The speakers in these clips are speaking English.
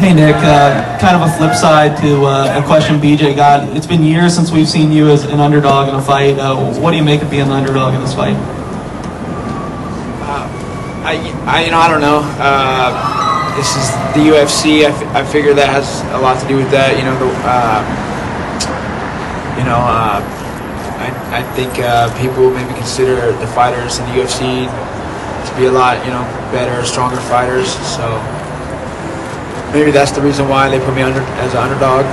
Hey Nick, kind of a flip side to a question BJ got. It's been years since we've seen you as an underdog in a fight. What do you make of being an underdog in this fight? I don't know. This is the UFC. I figure that has a lot to do with that. I think people maybe consider the fighters in the UFC to be a lot, better, stronger fighters. So maybe that's the reason why they put me under as an underdog.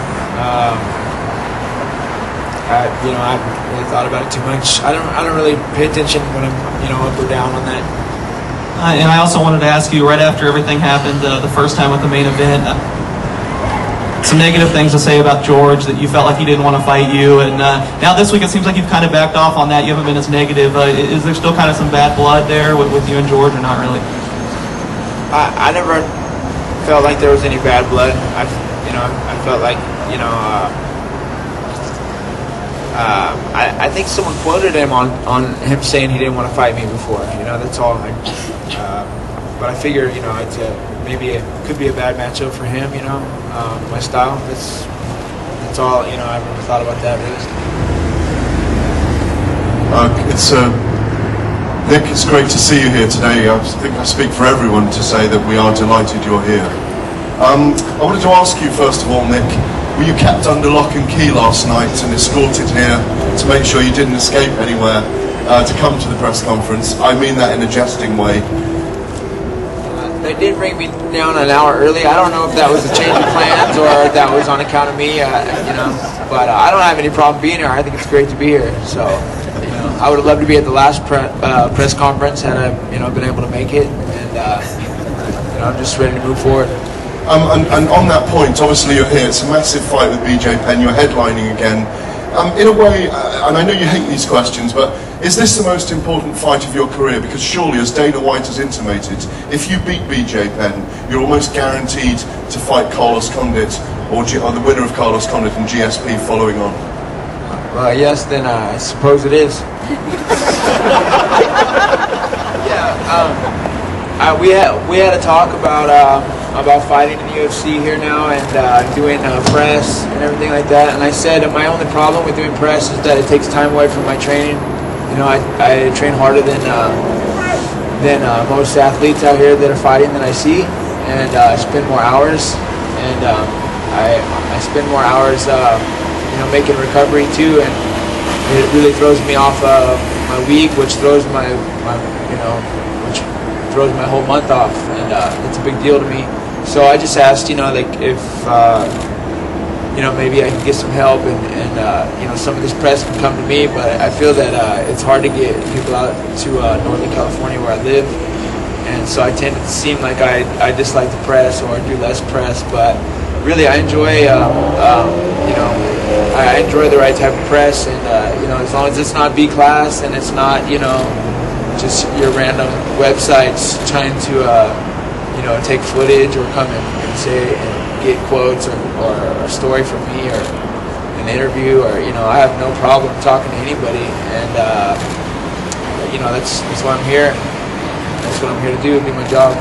I haven't really thought about it too much. I don't really pay attention when I'm, up or down on that. And I also wanted to ask you, right after everything happened the first time with the main event, some negative things to say about George, that you felt like he didn't want to fight you, and now this week it seems like you've kind of backed off on that. You haven't been as negative. Is there still kind of some bad blood there with you and George, or not really? I never felt like there was any bad blood. I felt like, I think someone quoted him on him saying he didn't want to fight me before. That's all. But I figure, it's maybe it could be a bad matchup for him. My style. That's all. I never thought about that really. Nick, it's great to see you here today. I think I speak for everyone to say that we are delighted you're here. I wanted to ask you first of all, Nick, were you kept under lock and key last night and escorted here to make sure you didn't escape anywhere to come to the press conference? I mean that in a jesting way. They did bring me down an hour early. I don't know if that was a change of plans or if that was on account of me, but I don't have any problem being here. I think it's great to be here. So, I would have loved to be at the last press conference had I, been able to make it, and I'm just ready to move forward. And on that point, obviously you're here. It's a massive fight with BJ Penn. You're headlining again. In a way, and I know you hate these questions, but is this the most important fight of your career? Because surely, as Dana White has intimated, if you beat BJ Penn, you're almost guaranteed to fight Carlos Condit or the winner of Carlos Condit and GSP following on. Well, yes, then I suppose it is. Yeah, we had a talk about fighting in the UFC here now and doing press and everything like that. And I said my only problem with doing press is that it takes time away from my training. I train harder than most athletes out here that are fighting that I see, and I spend more hours, and I spend more hours, making recovery too, and it really throws me off my week, which throws my whole month off, and it's a big deal to me. So I just asked, if maybe I can get some help, and some of this press can come to me, but I feel that it's hard to get people out to Northern California where I live, and so I tend to seem like I dislike the press or do less press, but really I enjoy, I enjoy the right type of press, and as long as it's not B class and it's not, just your random websites trying to, take footage or come and say and get quotes or a story from me or an interview, or I have no problem talking to anybody, and that's why I'm here. That's what I'm here to do. Do my job.